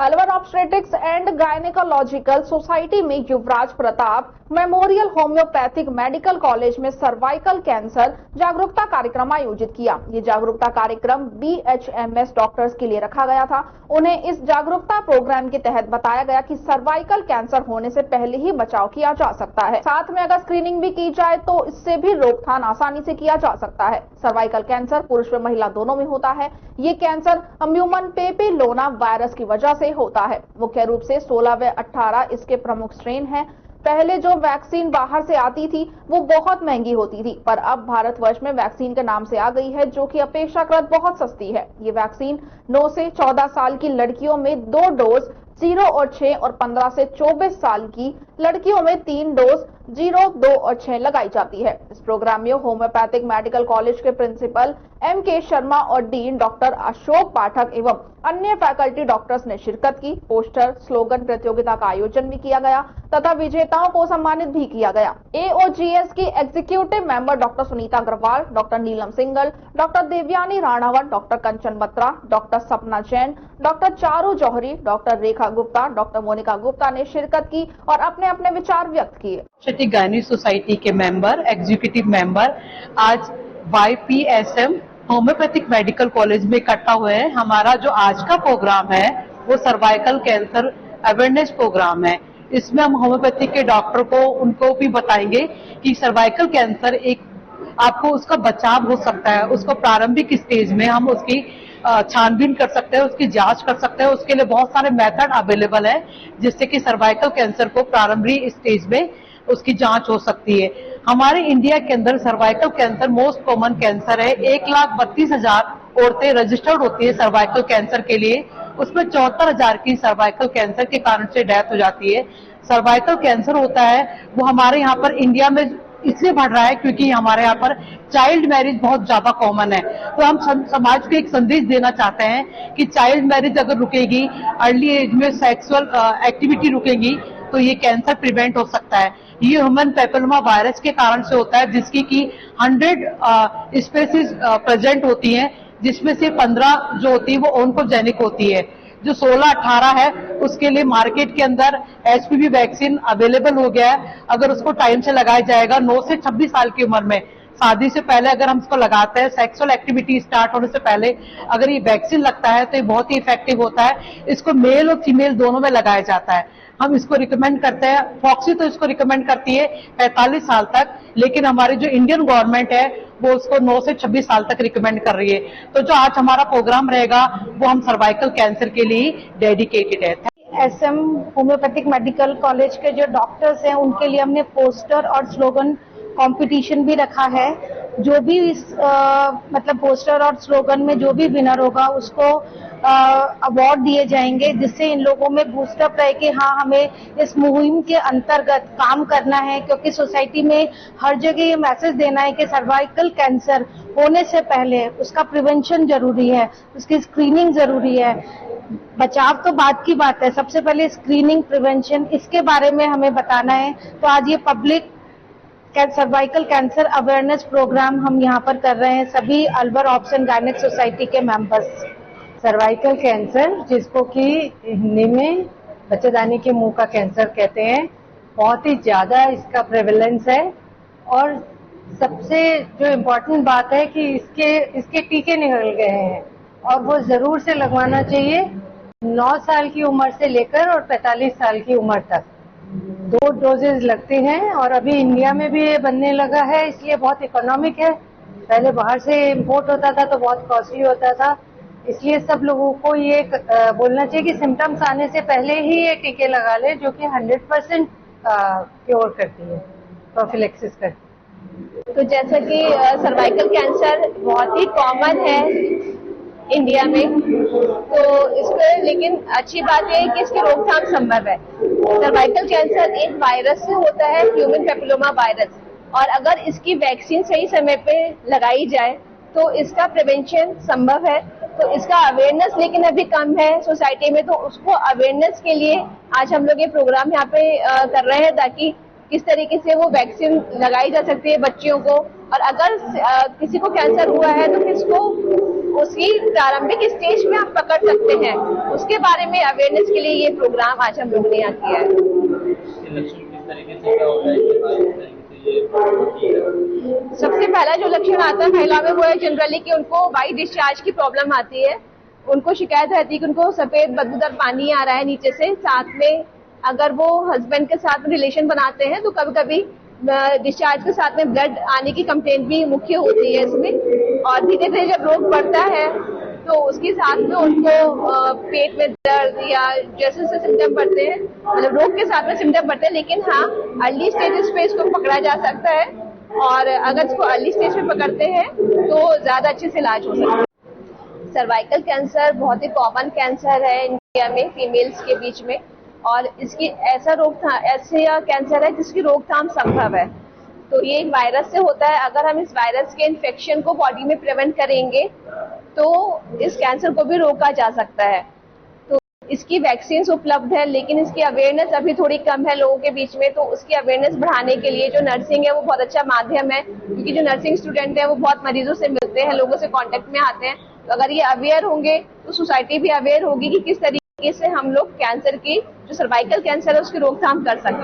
Alwar obstetrics and gynaecological society में Yuvraj Pratap memorial homeopathic medical college में cervical cancer जागरूकता कार्यक्रम आयोजित किया। ये जागरूकता कार्यक्रम BHMS डॉक्टर्स के लिए रखा गया था। उन्हें इस जागरूकता प्रोग्राम के तहत बताया गया कि सर्वाइकल कैंसर होने से पहले ही बचाव किया जा सकता है। साथ में अगर स्क्रीनिंग भी की जाए तो इससे भी रोकथाम आसानी से किया जा सकता है। सर्वाइकल कैंसर पुरुष व महिला दोनों में होता है। ये कैंसर ह्यूमन पेपिलोमा वायरस की वजह से होता है। मुख्य रूप से 16 व 18 इसके प्रमुख स्ट्रेन हैं। पहले जो वैक्सीन बाहर से आती थी वो बहुत महंगी होती थी, पर अब भारतवर्ष में वैक्सीन के नाम से आ गई है जो कि अपेक्षाकृत बहुत सस्ती है। ये वैक्सीन 9 से 14 साल की लड़कियों में 2 डोज 0 और 6 और 15 से 24 साल की लड़कियों में 3 डोज 0, 2 और 6 लगाई जाती है। इस प्रोग्राम में होम्योपैथिक मेडिकल कॉलेज के प्रिंसिपल MK शर्मा और डीन डॉक्टर अशोक पाठक एवं अन्य फैकल्टी डॉक्टर्स ने शिरकत की। पोस्टर स्लोगन प्रतियोगिता का आयोजन भी किया गया तथा विजेताओं को सम्मानित भी किया गया। AOGS की executive member doctor Sunita Agarwal, doctor Neelam Singhal, doctor Devyani Ranawat, doctor Kanchan Batra, doctor Sapna Jain, doctor Charu Johri, doctor Rekha Gupta, doctor Monika Gupta ने शिरकत की और अपने अपने विचार व्यक्त किए। गायनी सोसाइटी के मेंबर, एग्जीक्यूटिव मेंबर आज YPSM होम्योपैथिक मेडिकल कॉलेज में इकट्ठा हुए हैं। हमारा जो आज का प्रोग्राम है वो सर्वाइकल कैंसर अवेयरनेस प्रोग्राम है। इसमें हम होम्योपैथिक के डॉक्टर को उनको भी बताएंगे कि सर्वाइकल कैंसर एक आपको उसका बचाव हो सकता है। उसको प्रारंभिक स्टेज में हम उसकी छानबीन कर सकते हैं, उसकी जांच कर सकते हैं। उसके लिए बहुत सारे मेथड अवेलेबल है जिससे कि सर्वाइकल कैंसर को प्रारंभिक स्टेज में उसकी जांच हो सकती है। हमारे इंडिया के अंदर cervical cancer most common cancer है। 1,32,000 औरतें रजिस्टर्ड होती है सर्वाइकल कैंसर के लिए। उसमें 74,000 की सर्वाइकल कैंसर के कारण से डेथ हो जाती है। सर्वाइकल कैंसर होता है वो हमारे यहाँ पर इंडिया में इसलिए बढ़ रहा है क्योंकि हमारे यहाँ पर चाइल्ड मैरिज बहुत ज्यादा कॉमन है। तो हम समाज को एक संदेश देना चाहते हैं कि चाइल्ड मैरिज अगर रुकेगी, अर्ली एज में सेक्सुअल एक्टिविटी रुकेगी तो ये कैंसर प्रिवेंट हो सकता है। ये ह्यूमन पेपिलोमा वायरस के कारण से होता है जिसकी की 100 स्पेसीज प्रेजेंट होती हैं, जिसमें से 15 जो होती है वो ओन्कोजेनिक होती है। जो 16-18 है उसके लिए मार्केट के अंदर HPV वैक्सीन अवेलेबल हो गया है। अगर उसको टाइम से लगाया जाएगा 9 से 26 साल की उम्र में, शादी से पहले अगर हम इसको लगाते हैं, सेक्सुअल एक्टिविटी स्टार्ट होने से पहले अगर ये वैक्सीन लगता है तो ये बहुत ही इफेक्टिव होता है। इसको मेल और फीमेल दोनों में लगाया जाता है। हम इसको रिकमेंड करते हैं। फॉक्सी तो इसको रिकमेंड करती है 45 साल तक, लेकिन हमारी जो इंडियन गवर्नमेंट है वो उसको 9 से 26 साल तक रिकमेंड कर रही है। तो जो आज हमारा प्रोग्राम रहेगा वो हम सर्वाइकल कैंसर के लिए डेडिकेटेड है। SM होम्योपैथिक मेडिकल कॉलेज के जो डॉक्टर्स हैं उनके लिए हमने पोस्टर और स्लोगन कंपटीशन भी रखा है। जो भी इस मतलब पोस्टर और स्लोगन में जो भी विनर होगा उसको अवार्ड दिए जाएंगे, जिससे इन लोगों में बूस्टअप रहे कि हाँ हमें इस मुहिम के अंतर्गत काम करना है। क्योंकि सोसाइटी में हर जगह ये मैसेज देना है कि सर्वाइकल कैंसर होने से पहले उसका प्रिवेंशन जरूरी है, उसकी स्क्रीनिंग जरूरी है। बचाव तो बात की बात है, सबसे पहले स्क्रीनिंग प्रिवेंशन इसके बारे में हमें बताना है। तो आज ये public cervical cancer awareness programme हम यहाँ पर कर रहे हैं सभी Alwar obs and gynaec society के मेंबर्स। सर्वाइकल कैंसर, जिसको कि हिंदी में बच्चेदानी के मुंह का कैंसर कहते हैं, बहुत ही ज्यादा इसका प्रेवलेंस है। और सबसे जो इम्पोर्टेंट बात है कि इसके टीके निकल गए हैं और वो जरूर से लगवाना चाहिए। 9 साल की उम्र से लेकर और 45 साल की उम्र तक 2 डोजेज लगते हैं। और अभी इंडिया में भी ये बनने लगा है, इसलिए बहुत इकोनॉमिक है। पहले बाहर से इम्पोर्ट होता था तो बहुत कॉस्टली होता था, इसलिए सब लोगों को ये बोलना चाहिए कि सिम्टम्स आने से पहले ही ये टीके लगा ले, जो कि 100% क्योर करती है, प्रोफिलैक्सिस करती है। तो जैसा कि सर्वाइकल कैंसर बहुत ही कॉमन है इंडिया में, तो इसको लेकिन अच्छी बात यह है कि इसकी रोकथाम संभव है। सर्वाइकल कैंसर एक वायरस से होता है, ह्यूमन पेपिलोमा वायरस, और अगर इसकी वैक्सीन सही समय पे लगाई जाए तो इसका प्रिवेंशन संभव है। तो इसका अवेयरनेस लेकिन अभी कम है सोसाइटी में, तो उसको अवेयरनेस के लिए आज हम लोग ये प्रोग्राम यहाँ पे कर रहे हैं ताकि किस तरीके से वो वैक्सीन लगाई जा सकती है बच्चियों को। और अगर किसी को कैंसर हुआ है तो किसको उसकी प्रारंभिक स्टेज में हम पकड़ सकते हैं, उसके बारे में अवेयरनेस के लिए ये प्रोग्राम आज हम लोगों ने यहाँ किया है। लक्षण किस तरीके से क्या होता है कि हाँ, इस तरीके से ये होती है? सबसे पहला जो लक्षण आता है महिला में वो है जनरली कि उनको वाइट डिस्चार्ज की प्रॉब्लम आती है। उनको शिकायत रहती है कि उनको सफेद बदबूदार पानी आ रहा है नीचे से, साथ में अगर वो हस्बैंड के साथ में रिलेशन बनाते हैं तो कभी कभी डिस्चार्ज के साथ में ब्लड आने की कंप्लेंट भी मुख्य होती है इसमें। और धीरे धीरे जब रोग बढ़ता है तो उसके साथ में उनको पेट में दर्द या जैसे जैसे सिम्टम बढ़ते हैं, मतलब रोग के साथ में सिम्टम बढ़ते हैं, लेकिन हाँ अर्ली स्टेजेस पे इसको पकड़ा जा सकता है और अगर इसको अर्ली स्टेज पे पकड़ते हैं तो ज्यादा अच्छे से इलाज हो सकता है। सर्वाइकल कैंसर बहुत ही कॉमन कैंसर है इंडिया में फीमेल्स के बीच में, और इसकी ऐसा कैंसर है जिसकी रोकथाम संभव है। तो ये एक वायरस से होता है, अगर हम इस वायरस के इन्फेक्शन को बॉडी में प्रिवेंट करेंगे तो इस कैंसर को भी रोका जा सकता है। तो इसकी वैक्सीन उपलब्ध है, लेकिन इसकी अवेयरनेस अभी थोड़ी कम है लोगों के बीच में। तो उसकी अवेयरनेस बढ़ाने के लिए जो नर्सिंग है वो बहुत अच्छा माध्यम है, क्योंकि जो नर्सिंग स्टूडेंट है वो बहुत मरीजों से मिलते हैं, लोगों से कांटेक्ट में आते हैं। तो अगर ये अवेयर होंगे तो सोसाइटी भी अवेयर होगी कि किस तरीके से हम लोग कैंसर की जो सर्वाइकल कैंसर है उसकी रोकथाम कर सकते हैं।